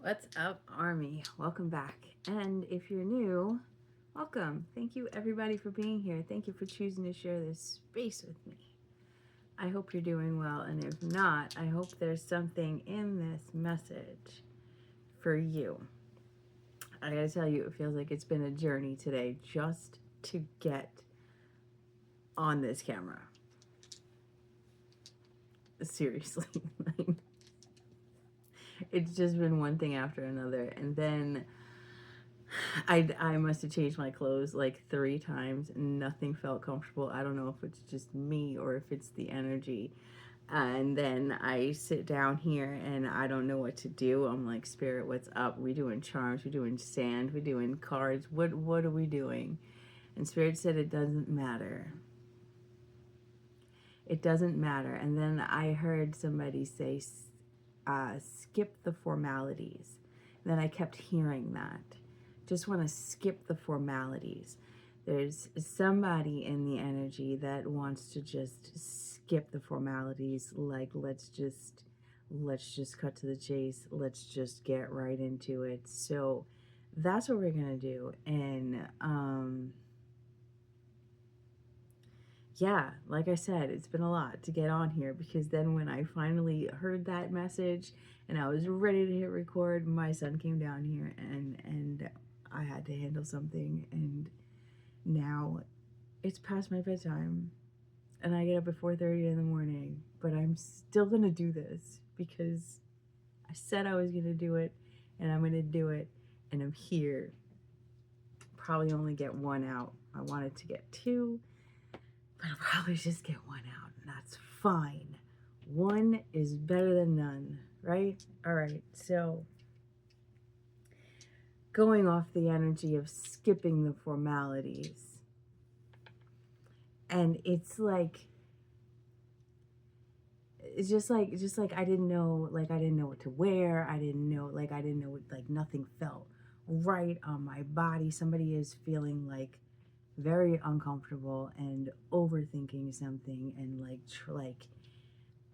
What's up, Army? Welcome back. And if you're new, welcome. Thank you, everybody, for being here. Thank you for choosing to share this space with me. I hope you're doing well, and if not, I hope there's something in this message for you. I gotta tell you, it feels like it's been a journey today just to get on this camera. Seriously. It's just been one thing after another, and then I must have changed my clothes like 3 times. Nothing felt comfortable. I don't know if it's just me or if it's the energy. And then I sit down here and I don't know what to do. I'm like, Spirit, what's up? We doing charms? We doing sand? We doing cards? What are we doing? And Spirit said it doesn't matter. It doesn't matter. And then I heard somebody say, skip the formalities. And then I kept hearing that. Just want to skip the formalities. There's somebody in the energy that wants to just skip the formalities. Like, let's just cut to the chase. Let's just get right into it. So that's what we're gonna do. And yeah, like I said, it's been a lot to get on here, because then when I finally heard that message and I was ready to hit record, my son came down here and I had to handle something, and now it's past my bedtime and I get up at 4:30 in the morning, but I'm still gonna do this because I said I was gonna do it, and I'm gonna do it, and I'm here. Probably only get one out. I wanted to get 2, but I'll probably just get 1 out, and that's fine. 1 is better than none, right? All right, so going off the energy of skipping the formalities, and it's just like I didn't know, what to wear. I didn't know, nothing felt right on my body. Somebody is feeling like very uncomfortable and overthinking something, and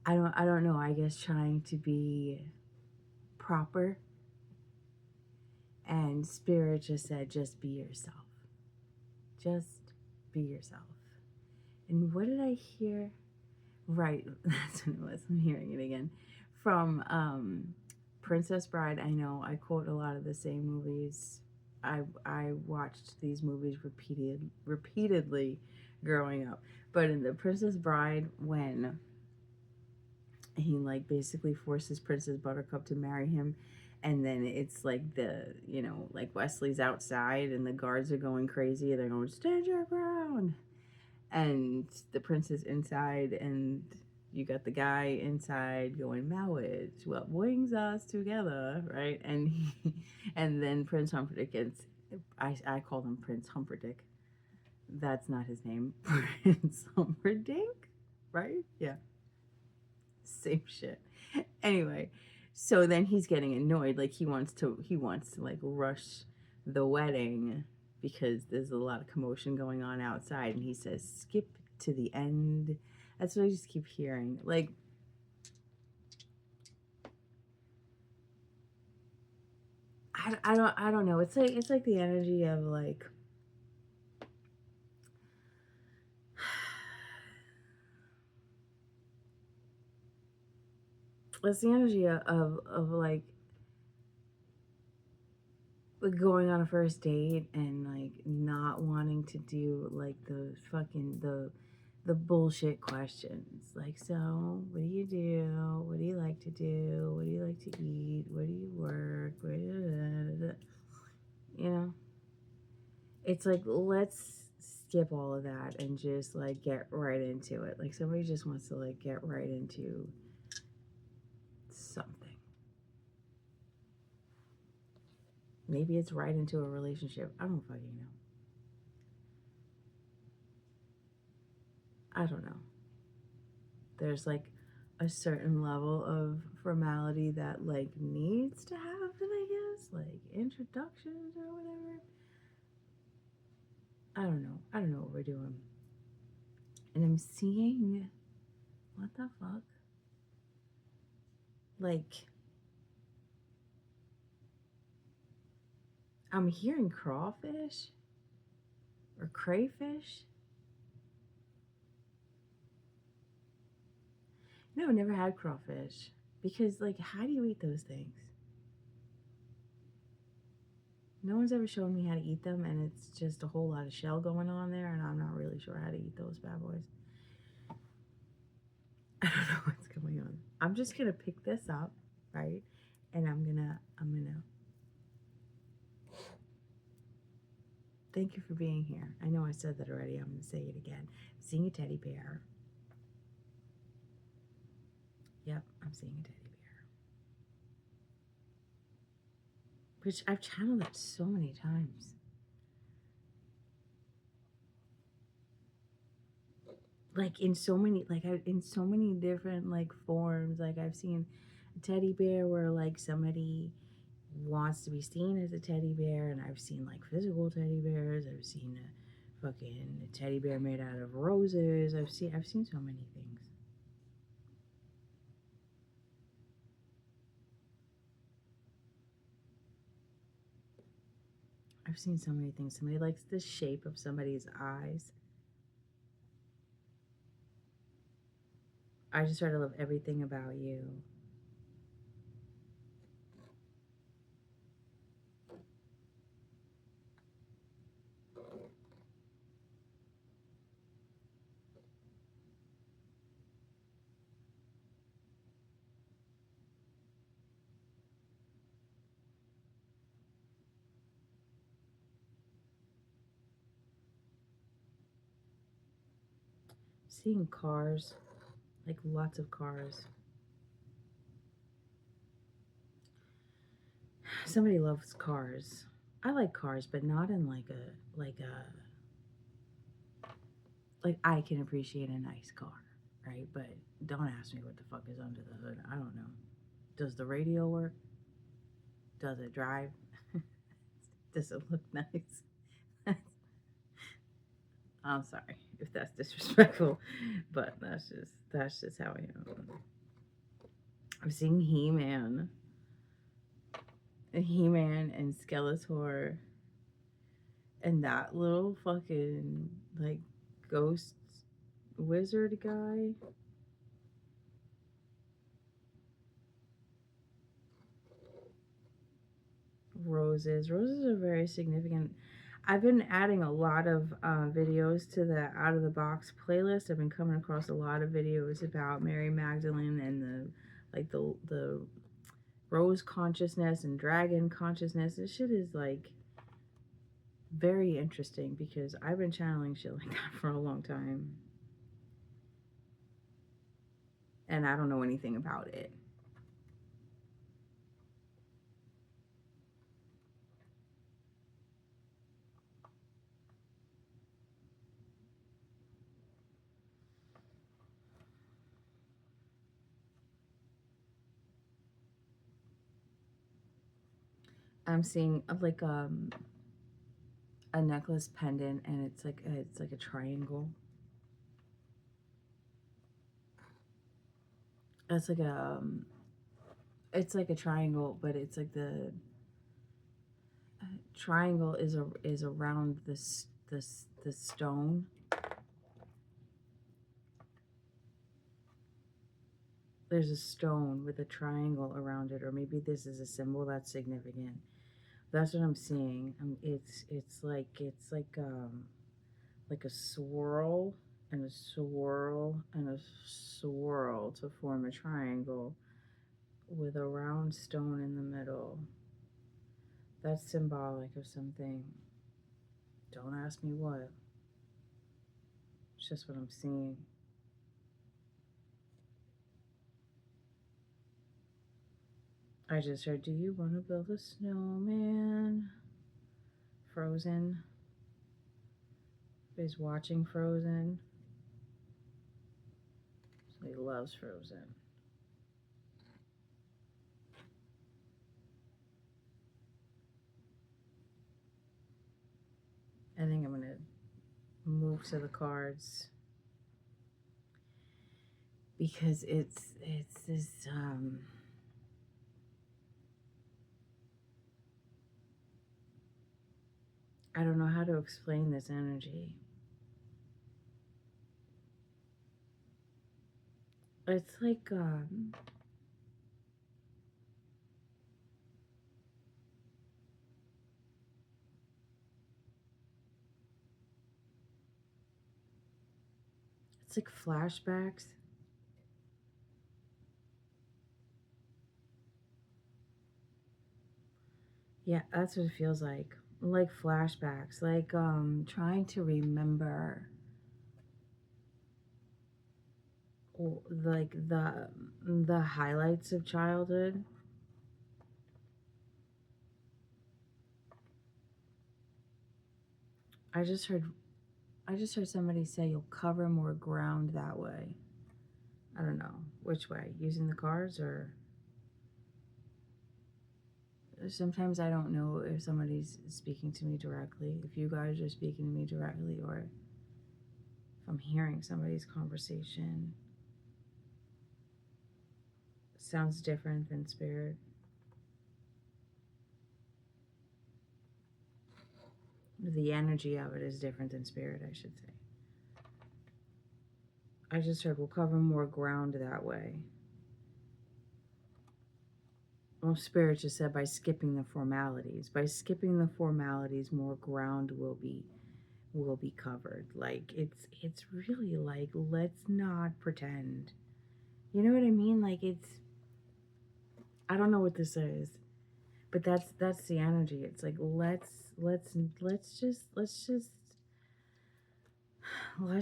I don't know, I guess trying to be proper. And Spirit just said, just be yourself. Just be yourself. And what did I hear? Right, that's what it was. I'm hearing it again. From Princess Bride. I know I quote a lot of the same movies. I watched these movies repeatedly growing up. But in the Princess Bride, when he basically forces Princess Buttercup to marry him, and then it's Wesley's outside and the guards are going crazy, they're going, stand your ground, and the princess inside, and you got the guy inside going, marriage, what brings us together, right? And then Prince Humperdinck gets, I call him Prince Humperdinck. That's not his name. Prince Humperdinck, right? Yeah. Same shit. Anyway, so then he's getting annoyed. He wants to rush the wedding because there's a lot of commotion going on outside, and he says, skip to the end. That's what I just keep hearing. I don't know. It's like the energy of it's the energy of going on a first date and not wanting to do the bullshit questions, so what do you do, what do you like to do, what do you like to eat, where do you work, it's let's skip all of that and just get right into it. Somebody just wants to get right into something. Maybe it's right into a relationship. I don't fucking know. I don't know. There's a certain level of formality that needs to happen, I guess, introductions or whatever. I don't know. I don't know what we're doing. And I'm seeing, what the fuck? I'm hearing crawfish or crayfish. No, I never had crawfish. Because, like, how do you eat those things? No one's ever shown me how to eat them, and it's just a whole lot of shell going on there, and I'm not really sure how to eat those bad boys. I don't know what's going on. I'm just gonna pick this up, right? And I'm gonna thank you for being here. I know I said that already. I'm gonna say it again. I'm seeing a teddy bear. Yep, I'm seeing a teddy bear. Which I've channeled that so many times. Like in so many, in so many different like forms. Like I've seen a teddy bear where like somebody wants to be seen as a teddy bear, and I've seen like physical teddy bears. I've seen a fucking teddy bear made out of roses. I've seen so many things. I've seen so many things. Somebody likes the shape of somebody's eyes. I just try to love everything about you. Seeing cars, like lots of cars. Somebody loves cars. I like cars, but not in like I can appreciate a nice car, right? But don't ask me what the fuck is under the hood. I don't know. Does the radio work? Does it drive? Does it look nice? I'm sorry if that's disrespectful, but that's just how I am. I'm seeing He-Man and Skeletor and that little fucking like ghost wizard guy. Roses are very significant. I've been adding a lot of videos to the out of the box playlist. I've been coming across a lot of videos about Mary Magdalene and the rose consciousness and dragon consciousness. This shit is like very interesting because I've been channeling shit like that for a long time. And I don't know anything about it. I'm seeing a necklace pendant, and it's like a triangle. It's like a triangle, but it's like the triangle is around this stone. There's a stone with a triangle around it, or maybe this is a symbol that's significant. That's what I'm seeing. It's like a swirl and a swirl and a swirl to form a triangle with a round stone in the middle. That's symbolic of something. Don't ask me what. It's just what I'm seeing. I just heard, do you want to build a snowman? Frozen. He's watching Frozen. So he loves Frozen. I think I'm going to move to the cards because it's this I don't know how to explain this energy. It's like, it's like flashbacks. Yeah, that's what it feels like. Like flashbacks, like trying to remember like the highlights of childhood. I just heard I just heard somebody say you'll cover more ground that way. I don't know which way, using the cards or sometimes I don't know if somebody's speaking to me directly, if you guys are speaking to me directly, or if I'm hearing somebody's conversation. Sounds different than spirit. The energy of it is different than spirit, I should say. I just heard we'll cover more ground that way. Well, spirit just said by skipping the formalities. By skipping the formalities, more ground will be covered. Like it's really like let's not pretend. You know what I mean? Like it's I don't know what this is, but that's the energy. It's like let's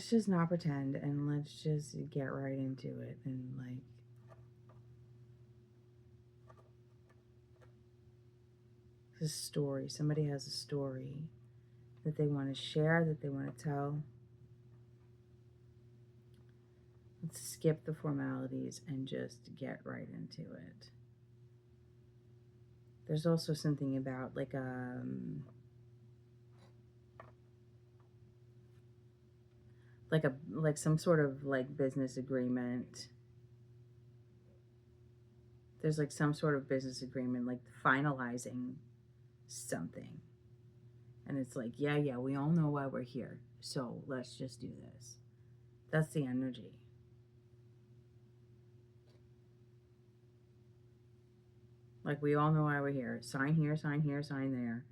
just not pretend and let's just get right into it and like this story. Somebody has a story that they want to share, that they want to tell. Let's skip the formalities and just get right into it. There's also something about like some sort of like business agreement. There's like some sort of business agreement, like finalizing something. And it's like, yeah, we all know why we're here. So let's just do this. That's the energy. Like we all know why we're here. Sign here, sign here, sign there.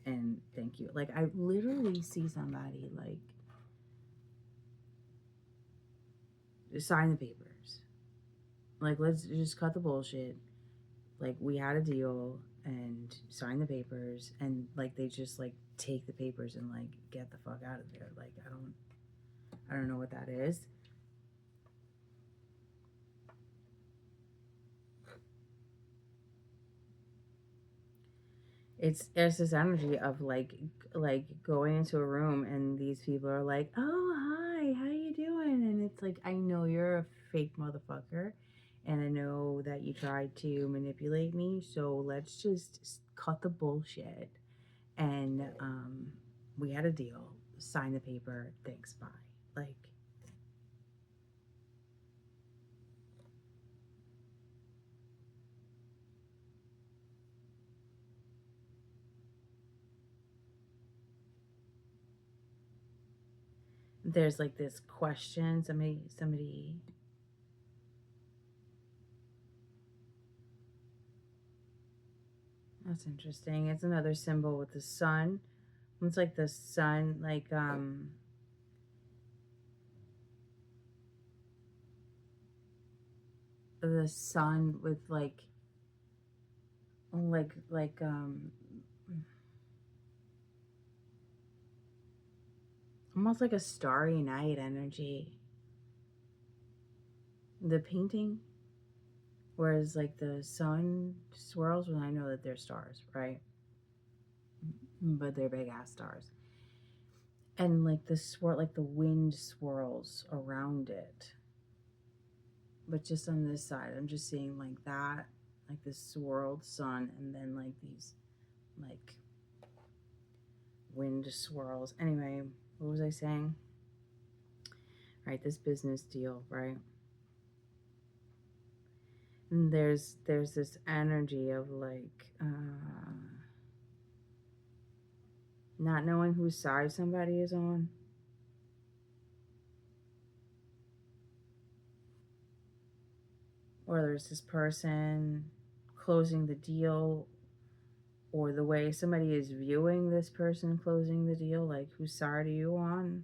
And thank you. Like I literally see somebody like sign the papers. Like let's just cut the bullshit. Like we had a deal and sign the papers and like they just like take the papers and like get the fuck out of there. Like I don't know what that is. It's this energy of like going into a room and these people are like, oh hi, how you doing? And it's like I know you're a fake motherfucker and I know that you tried to manipulate me, so let's just cut the bullshit and we had a deal, sign the paper, thanks, bye. Like there's like this question, somebody that's interesting. It's another symbol with the sun. It's like the sun, like the sun with like almost like a starry night energy. The painting, whereas like the sun swirls when I know that they're stars, right? But they're big ass stars. And like the swirl, like the wind swirls around it. But just on this side, I'm just seeing like that, like this swirled sun, and then like these like wind swirls. Anyway, what was I saying? Right, this business deal, right? And there's this energy of like not knowing whose side somebody is on. Or there's this person closing the deal, or the way somebody is viewing this person closing the deal, like whose side are you on?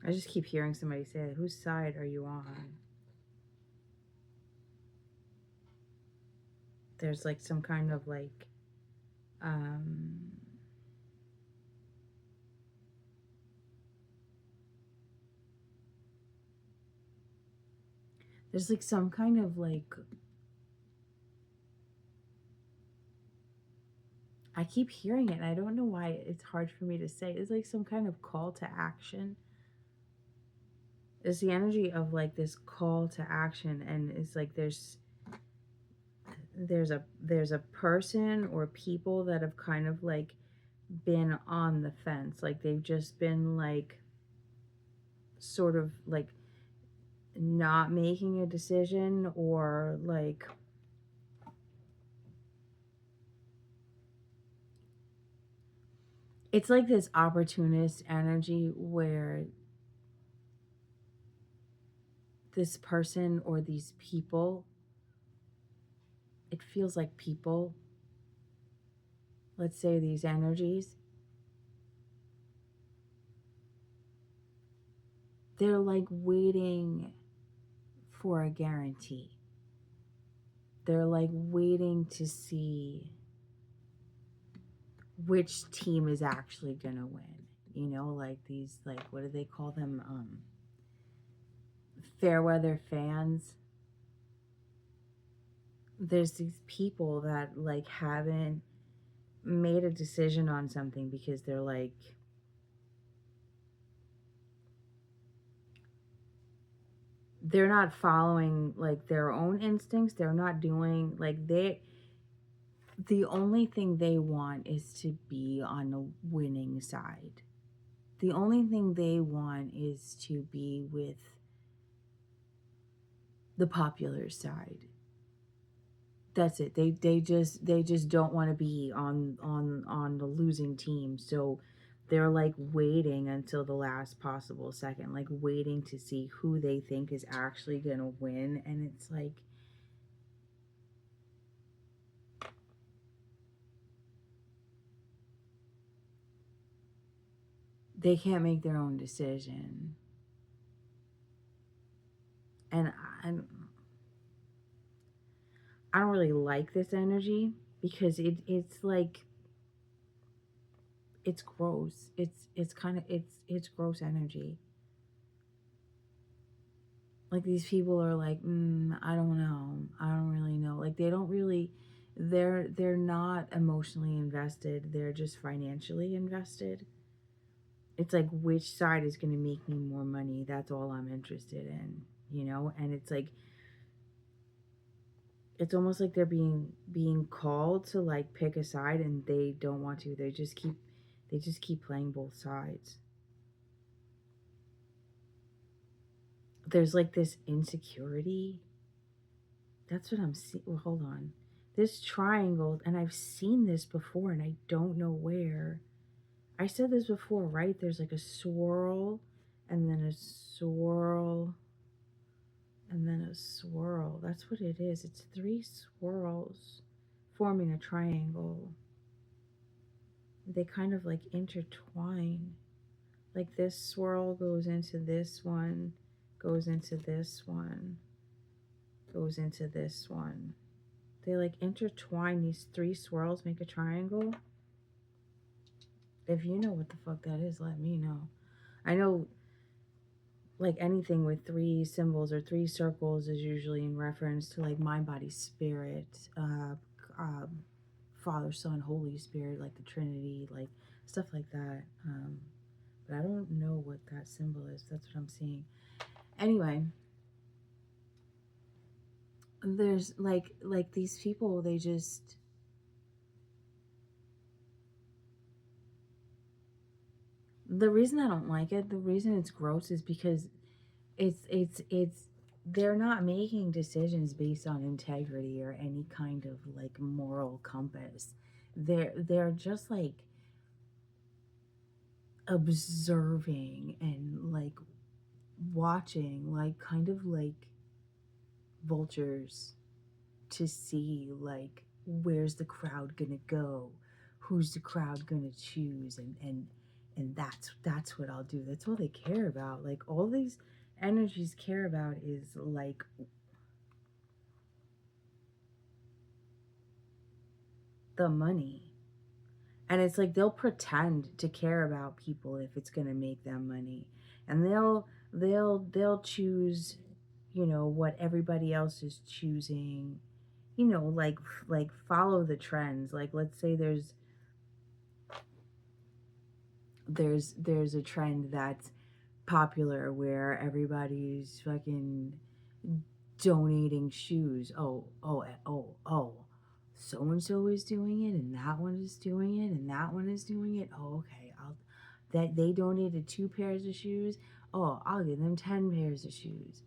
I just keep hearing somebody say, whose side are you on? There's like some kind of like, there's like some kind of like, I keep hearing it and I don't know why it's hard for me to say. It's like some kind of call to action. It's the energy of like this call to action, and it's like there's a person or people that have kind of like been on the fence. Like they've just been like sort of like not making a decision, or like it's like this opportunist energy where this person or these people, it feels like people, let's say these energies, they're like waiting for a guarantee. They're like waiting to see which team is actually gonna win. You know, like these, like, what do they call them? Fair weather fans. There's these people that like haven't made a decision on something because they're like, they're not following like their own instincts. They're not doing like the only thing they want is to be on the winning side. The only thing they want is to be with the popular side. That's it. They just don't want to be on the losing team. So they're like waiting until the last possible second, like waiting to see who they think is actually going to win. And it's like, they can't make their own decision. And I don't really like this energy because it's like, it's gross. It's kind of, it's gross energy. Like these people are like, I don't know, I don't really know. Like they don't really, they're not emotionally invested. They're just financially invested. It's like, which side is going to make me more money? That's all I'm interested in, you know. And it's like, it's almost like they're being called to like pick a side, and they don't want to. They just keep playing both sides. There's like this insecurity. That's what I'm seeing. Well, hold on. This triangle, and I've seen this before, and I don't know where. I said this before, right? There's like a swirl, and then a swirl, and then a swirl. That's what it is. It's three swirls forming a triangle. They kind of like intertwine. Like this swirl goes into this one, goes into this one, goes into this one. They like intertwine. These three swirls make a triangle. If you know what the fuck that is, let me know. I know like anything with three symbols or three circles is usually in reference to like mind, body, spirit, um, Father, Son, Holy Spirit, like the Trinity, like stuff like that. But I don't know what that symbol is. That's what I'm seeing. Anyway, there's like these people, they just, the reason I don't like it, the reason it's gross is because it's they're not making decisions based on integrity or any kind of like moral compass. They're just like observing and like watching, like kind of like vultures, to see like where's the crowd gonna go, who's the crowd gonna choose, and that's what I'll do. That's all they care about. Like all these energies care about is like the money. And it's like they'll pretend to care about people if it's gonna make them money. And they'll choose, what everybody else is choosing, like follow the trends. Like let's say there's a trend that's popular where everybody's fucking donating shoes. Oh, so and so is doing it, and that one is doing it, and that one is doing it. Oh, okay. I'll that they donated 2 pairs of shoes. Oh, I'll give them 10 pairs of shoes.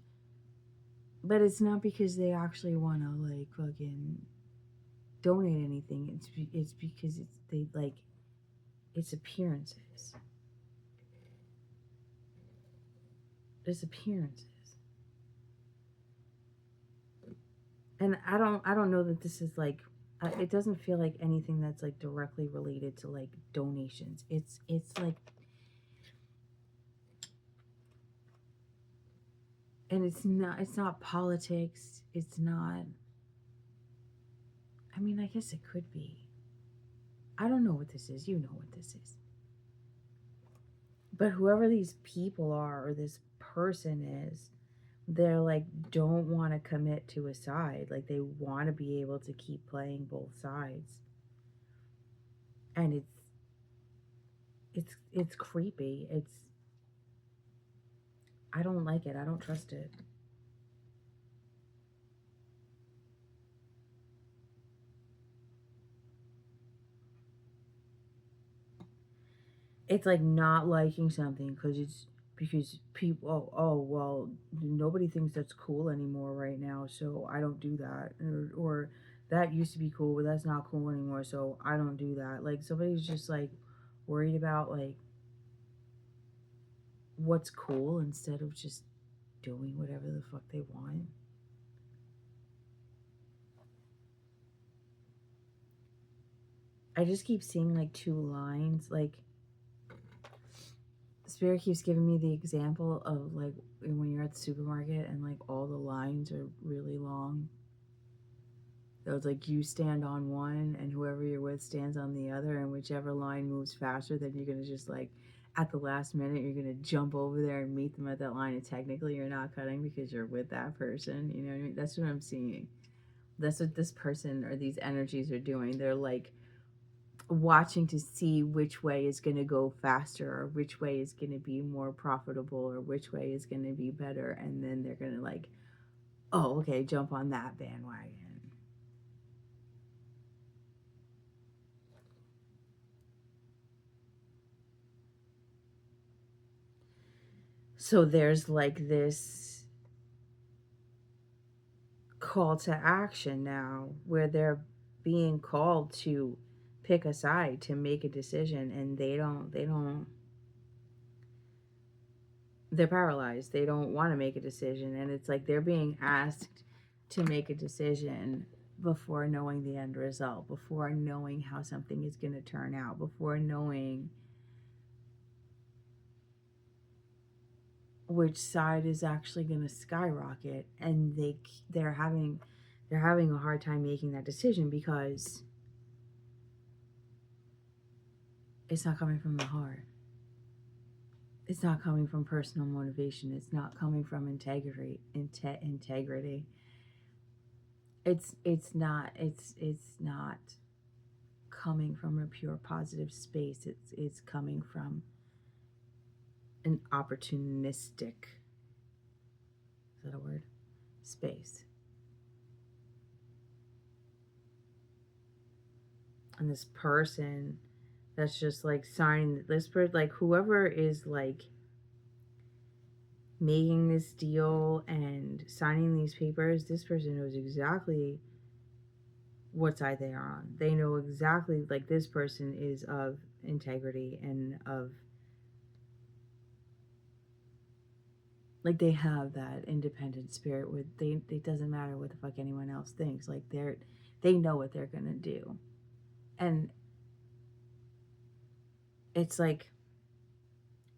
But it's not because they actually want to like fucking donate anything. It's because they like it's appearances. It's appearances. And I don't know that this is like it doesn't feel like anything that's like directly related to like donations. It's like, and it's not politics. It's not, I mean, I guess it could be. I don't know what this is. You know what this is. But whoever these people are or this person is, they're like don't want to commit to a side. Like they want to be able to keep playing both sides. And it's creepy. I don't like it. I don't trust it. It's like not liking something because people, oh well, nobody thinks that's cool anymore right now, so I don't do that. Or that used to be cool, but that's not cool anymore, so I don't do that. Like somebody's just like worried about like what's cool instead of just doing whatever the fuck they want. I just keep seeing like two lines. Like Spirit keeps giving me the example of like when you're at the supermarket and like all the lines are really long. So it's like you stand on one and whoever you're with stands on the other, and whichever line moves faster, then you're gonna just like at the last minute you're gonna jump over there and meet them at that line, and technically you're not cutting because you're with that person. You know what I mean? That's what I'm seeing. That's what this person or these energies are doing. They're like watching to see which way is going to go faster or which way is going to be more profitable or which way is going to be better, and then they're going to like, oh okay, jump on that bandwagon. So there's like this call to action now where they're being called to pick a side, to make a decision, and they don't they're paralyzed. They don't want to make a decision, and it's like they're being asked to make a decision before knowing the end result, before knowing how something is going to turn out, before knowing which side is actually going to skyrocket, and they're having a hard time making that decision because it's not coming from the heart. It's not coming from personal motivation. It's not coming from integrity. It's not coming from a pure positive space. It's coming from an opportunistic, is that a word? Space. And this person that's just like signing this person, like whoever is like making this deal and signing these papers, this person knows exactly what side they are on. They know exactly, like, this person is of integrity and of, like, they have that independent spirit where it doesn't matter what the fuck anyone else thinks. Like, they know what they're gonna do. And it's like,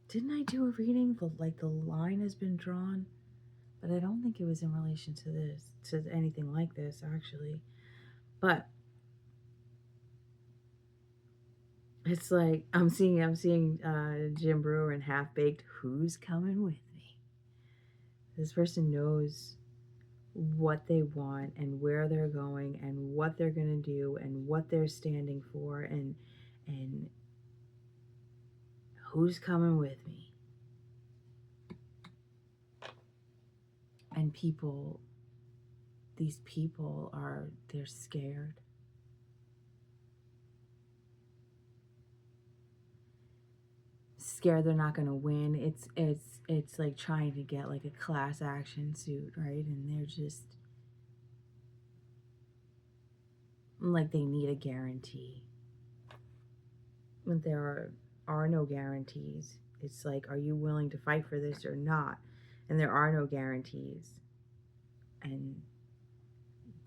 didn't I do a reading? The line has been drawn, but I don't think it was in relation to this, to anything like this, actually. But it's like I'm seeing Jim Brewer and Half Baked. Who's coming with me? This person knows what they want and where they're going and what they're going to do and what they're standing for, and who's coming with me. And these people they're scared. Scared they're not going to win. It's like trying to get like a class action suit, right? And they're just like they need a guarantee. When there are no guarantees, it's like, are you willing to fight for this or not? And there are no guarantees. And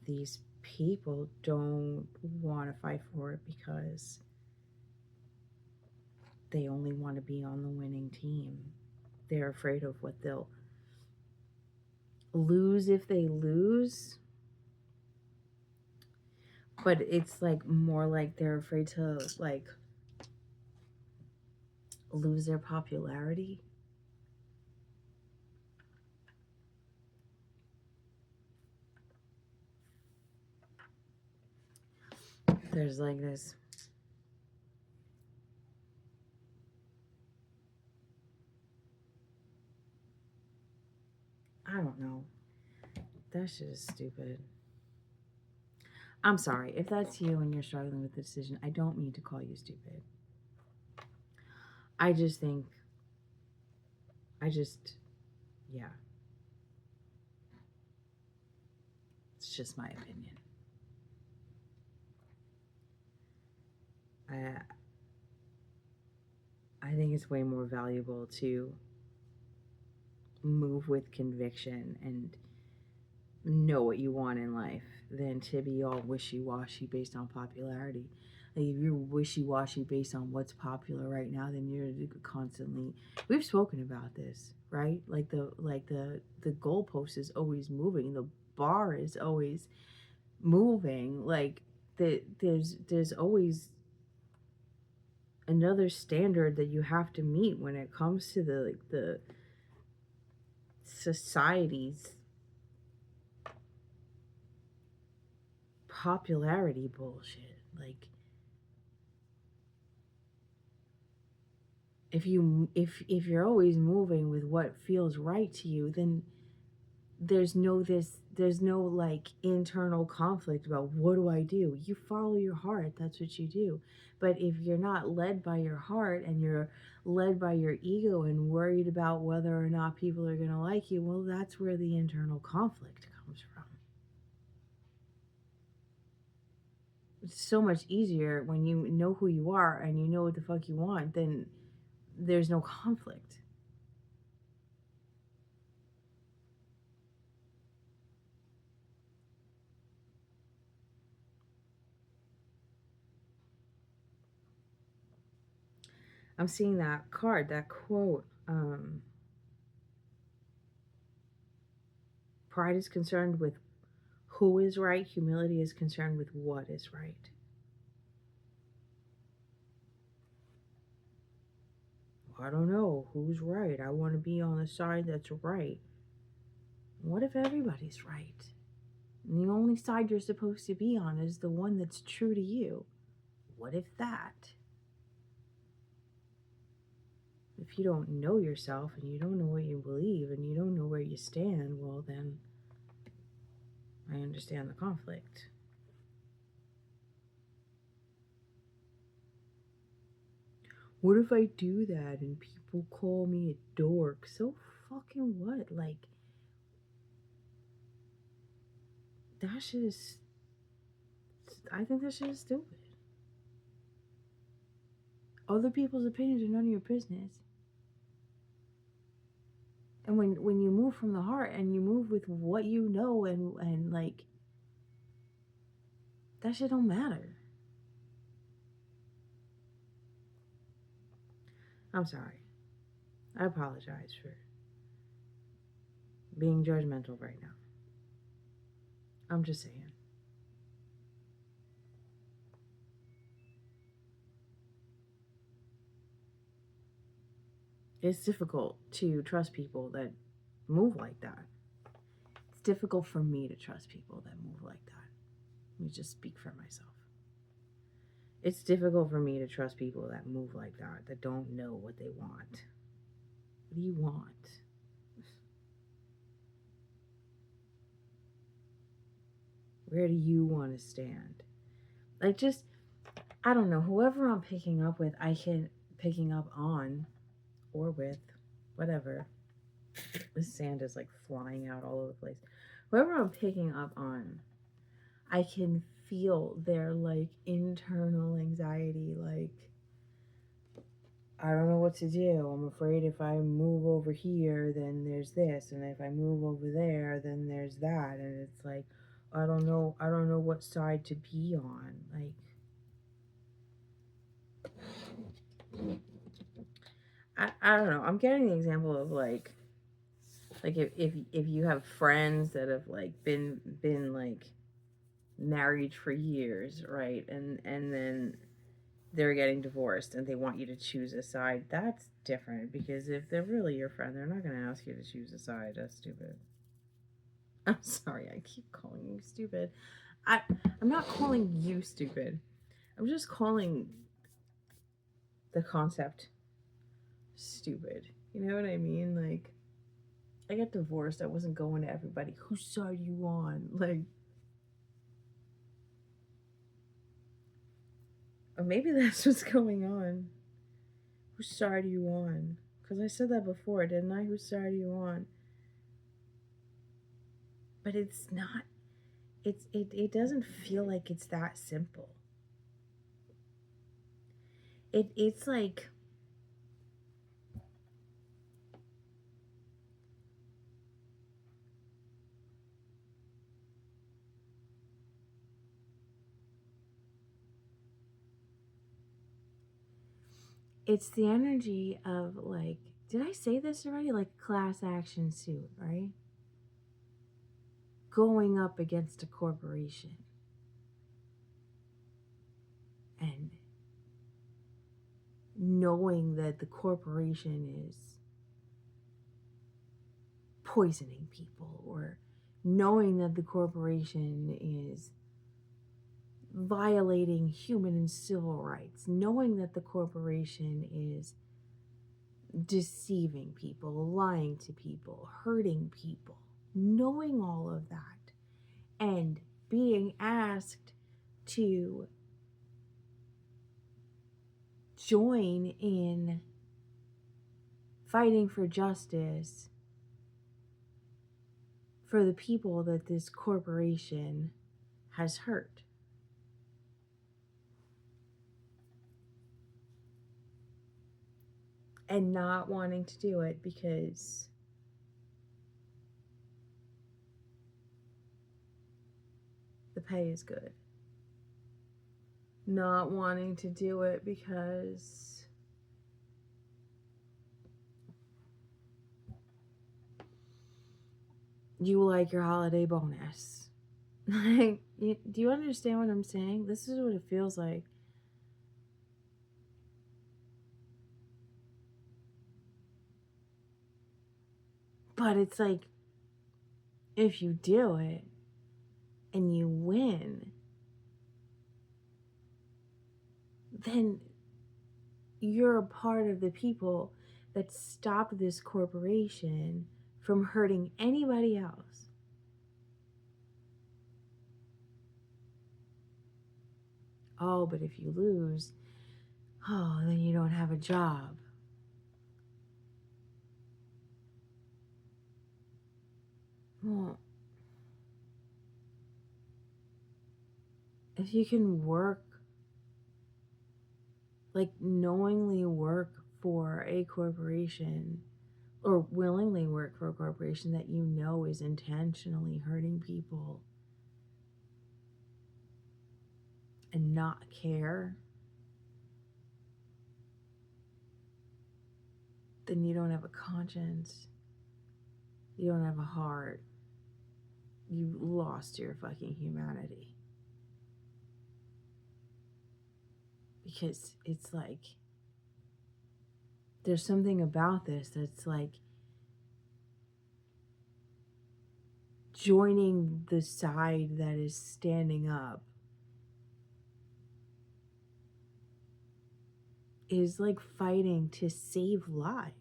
these people don't want to fight for it because they only want to be on the winning team. They're afraid of what they'll lose if they lose. But it's like more like they're afraid to like lose their popularity. There's like this, I don't know. That shit is stupid. I'm sorry. If that's you and you're struggling with the decision, I don't mean to call you stupid. I just think, yeah. It's just my opinion. I think it's way more valuable to move with conviction and know what you want in life than to be all wishy-washy based on popularity. Like, if you're wishy-washy based on what's popular right now, then you're constantly, we've spoken about this, right? Like the goalpost is always moving, the bar is always moving. Like there's always another standard that you have to meet when it comes to the society's popularity bullshit. Like, if you're always moving with what feels right to you, then there's no like internal conflict about what do I do. You follow your heart, that's what you do. But if you're not led by your heart and you're led by your ego and worried about whether or not people are going to like you, well, that's where the internal conflict comes from. It's so much easier when you know who you are and you know what the fuck you want, then there's no conflict. I'm seeing that card, that quote. Pride is concerned with who is right. Humility is concerned with what is right. I don't know who's right. I want to be on the side that's right. What if everybody's right? And the only side you're supposed to be on is the one that's true to you. What if that? If you don't know yourself and you don't know what you believe and you don't know where you stand, well, then I understand the conflict. What if I do that and people call me a dork? So fucking what? Like, that shit is, I think that shit is stupid. Other people's opinions are none of your business. And when you move from the heart and you move with what you know and like, that shit don't matter. I'm sorry. I apologize for being judgmental right now. I'm just saying. It's difficult to trust people that move like that. It's difficult for me to trust people that move like that. Let me just speak for myself. It's difficult for me to trust people that move like that don't know what they want. What do you want? Where do you want to stand? Like, just, I don't know, whoever I'm picking up with, picking up on, or with, whatever. This sand is like flying out all over the place. Whoever I'm picking up on, I can feel their like internal anxiety, like, I don't know what to do. I'm afraid if I move over here, then there's this, and if I move over there, then there's that, and it's like, I don't know what side to be on. Like, I don't know. I'm getting the example of like if you have friends that have like been like married for years, right? And then they're getting divorced and they want you to choose a side. That's different, because if they're really your friend, they're not going to ask you to choose a side. That's stupid. I'm sorry, I keep calling you stupid. I'm not calling you stupid. I'm just calling the concept stupid. You know what I mean? Like, I got divorced. I wasn't going to everybody. Whose side are you on? Like, or maybe that's what's going on. Whose side are you on? Because I said that before, didn't I? Whose side are you on? But it's not. It doesn't feel like it's that simple. It's like, it's the energy of like, did I say this already? Like, class action suit, right? Going up against a corporation and knowing that the corporation is poisoning people, or knowing that the corporation is violating human and civil rights, knowing that the corporation is deceiving people, lying to people, hurting people, knowing all of that, and being asked to join in fighting for justice for the people that this corporation has hurt. And not wanting to do it because the pay is good. Not wanting to do it because you like your holiday bonus. Like, do you understand what I'm saying? This is what it feels like. But it's like, if you do it and you win, then you're a part of the people that stopped this corporation from hurting anybody else. Oh, but if you lose, Oh, then you don't have a job. Well, if you can work, like knowingly work for a corporation or willingly work for a corporation that you know is intentionally hurting people and not care, then you don't have a conscience. You don't have a heart. You lost your fucking humanity. Because it's like, there's something about this that's like joining the side that is standing up is like fighting to save lives.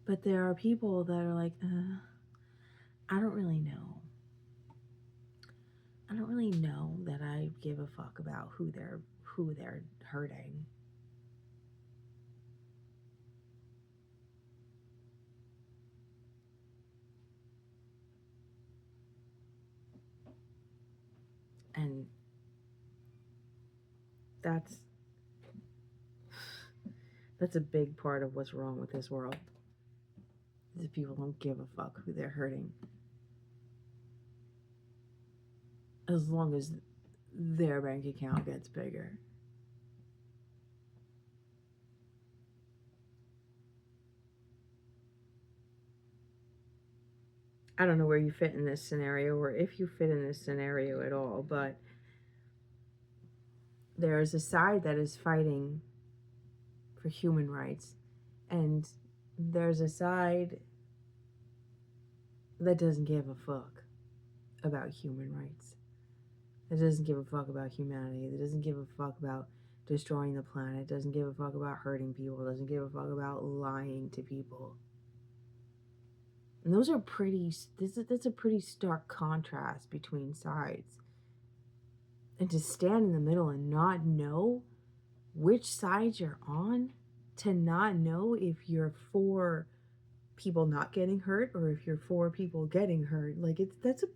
But there are people that are like, I don't really know. I don't really know that I give a fuck about who they're hurting. And that's a big part of what's wrong with this world. Is people don't give a fuck who they're hurting. As long as their bank account gets bigger. I don't know where you fit in this scenario or if you fit in this scenario at all, but there is a side that is fighting for human rights, and there's a side that doesn't give a fuck about human rights, that doesn't give a fuck about humanity, that doesn't give a fuck about destroying the planet, doesn't give a fuck about hurting people, doesn't give a fuck about lying to people. And those are that's a pretty stark contrast between sides. And to stand in the middle and not know which side you're on, to not know if you're for people not getting hurt or if you're for people getting hurt, like that's a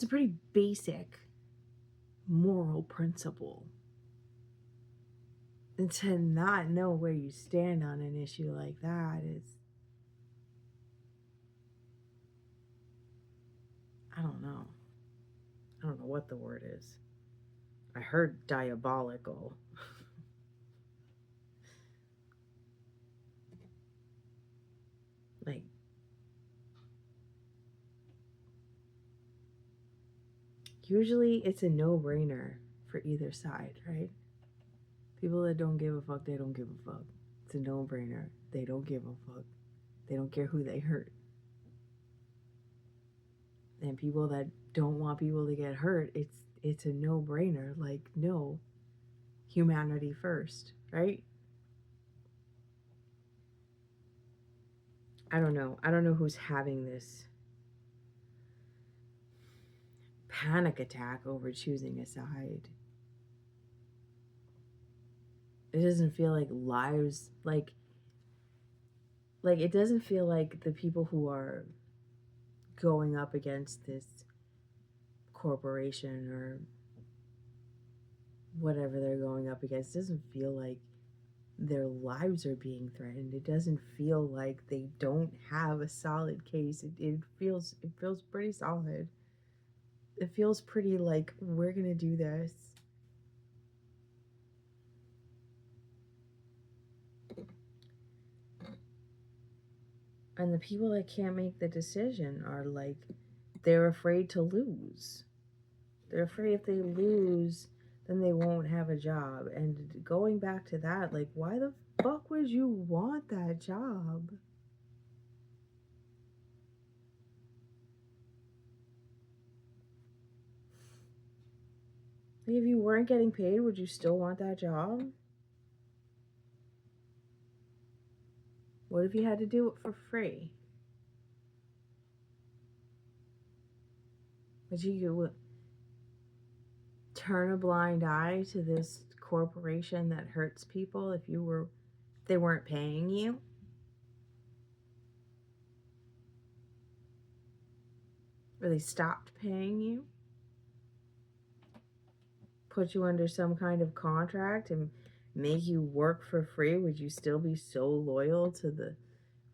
pretty basic moral principle. And to not know where you stand on an issue like that is, I don't know. I don't know what the word is. I heard diabolical. Like, usually it's a no-brainer for either side, right? People that don't give a fuck, they don't give a fuck. It's a no-brainer. They don't give a fuck. They don't care who they hurt. And people that don't want people to get hurt, it's a no-brainer. Like, no, humanity first, right? I don't know. I don't know who's having this panic attack over choosing a side. It doesn't feel like lives, like it doesn't feel like the people who are going up against this corporation or whatever they're going up against doesn't feel like their lives are being threatened. It doesn't feel like they don't have a solid case. It feels pretty solid. It feels pretty like, we're gonna do this. And the people that can't make the decision are like, they're afraid to lose. They're afraid if they lose, then they won't have a job. And going back to that, like, why the fuck would you want that job? Like, if you weren't getting paid, would you still want that job? What if you had to do it for free? Would you turn a blind eye to this corporation that hurts people if they weren't paying you? Or they stopped paying you? Put you under some kind of contract and make you work for free? Would you still be so loyal to the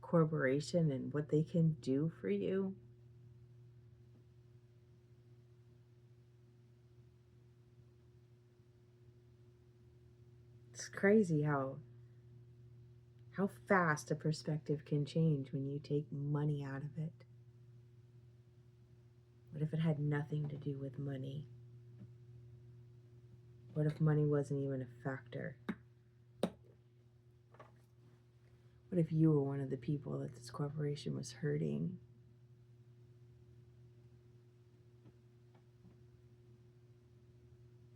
corporation and what they can do for you? It's crazy how fast a perspective can change when you take money out of it. What if it had nothing to do with money? What if money wasn't even a factor? What if you were one of the people that this corporation was hurting?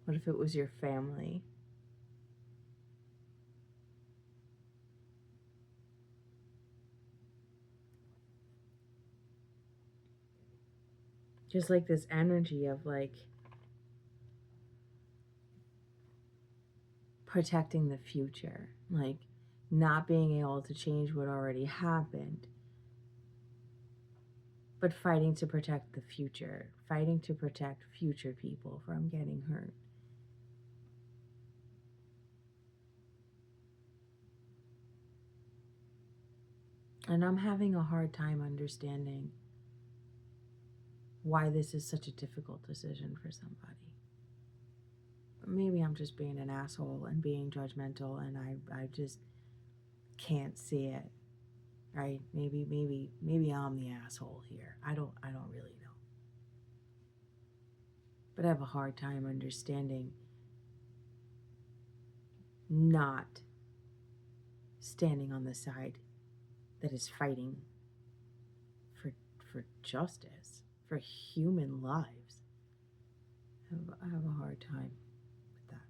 What if it was your family? Just like this energy of like protecting the future, like not being able to change what already happened, but fighting to protect the future, fighting to protect future people from getting hurt. And I'm having a hard time understanding why this is such a difficult decision for somebody. Maybe I'm just being an asshole and being judgmental and I just can't see it. Right? Maybe I'm the asshole here. I don't really know. But I have a hard time understanding not standing on the side that is fighting for justice, for human lives. I have a hard time with that.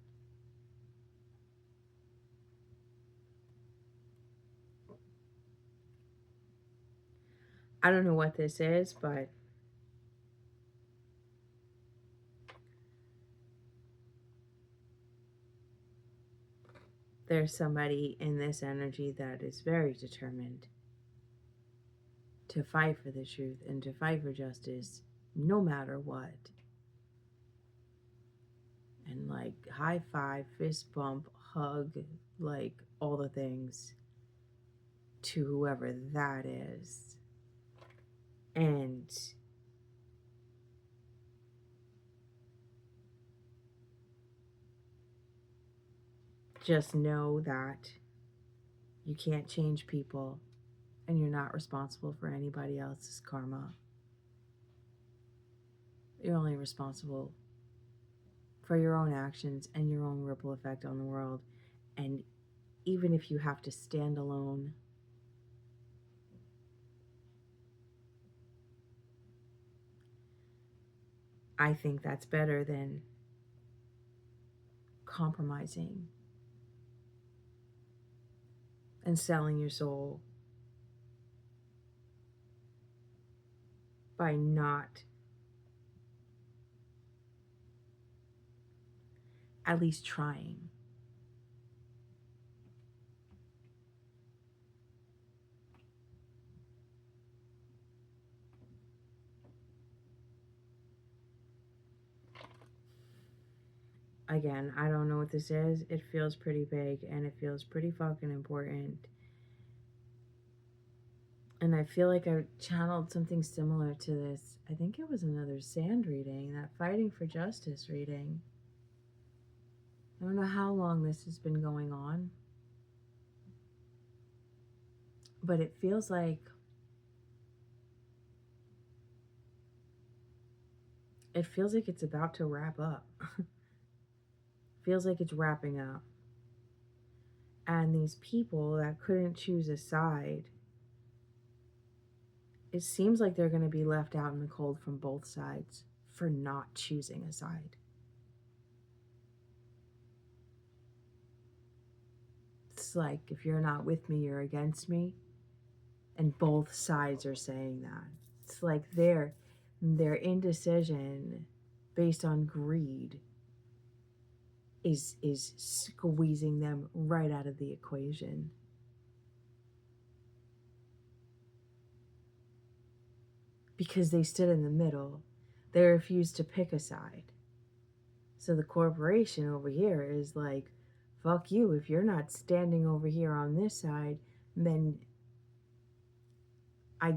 I don't know what this is, but there's somebody in this energy that is very determined to fight for the truth and to fight for justice no matter what. And like high five, fist bump, hug, like all the things to whoever that is. And just know that you can't change people and you're not responsible for anybody else's karma. You're only responsible for your own actions and your own ripple effect on the world. And even if you have to stand alone, I think that's better than compromising and selling your soul by not at least trying. Again, I don't know what this is. It feels pretty big and it feels pretty fucking important. And I feel like I channeled something similar to this. I think it was another sand reading, that Fighting for Justice reading. I don't know how long this has been going on, but it feels like it's about to wrap up. Feels like it's wrapping up. And these people that couldn't choose a side, it seems like they're going to be left out in the cold from both sides for not choosing a side. It's like, if you're not with me, you're against me. And both sides are saying that. It's like Their indecision based on greed is squeezing them right out of the equation. Because they stood in the middle. They refused to pick a side. So the corporation over here is like, fuck you. If you're not standing over here on this side, then I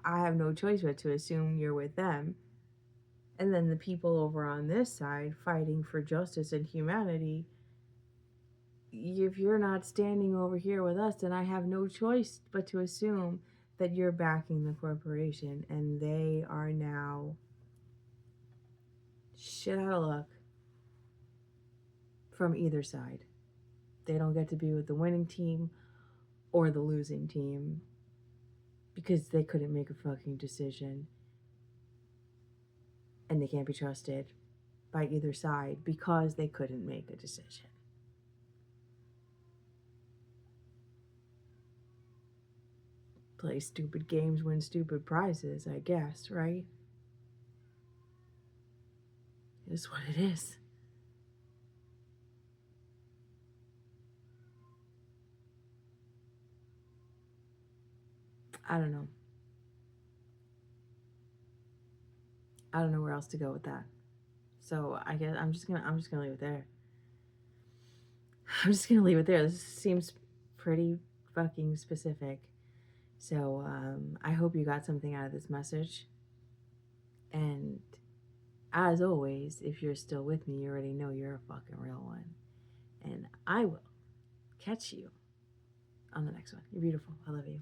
have no choice but to assume you're with them. And then the people over on this side fighting for justice and humanity, if you're not standing over here with us, then I have no choice but to assume that you're backing the corporation. And they are now shit out of luck from either side. They don't get to be with the winning team or the losing team because they couldn't make a fucking decision. And they can't be trusted by either side because they couldn't make a decision. Play stupid games, win stupid prizes, I guess, right? It's what it is. I don't know. I don't know where else to go with that. So I guess I'm just gonna leave it there. I'm just gonna leave it there. This seems pretty fucking specific. So I hope you got something out of this message. And as always, if you're still with me, you already know you're a fucking real one. And I will catch you on the next one. You're beautiful. I love you.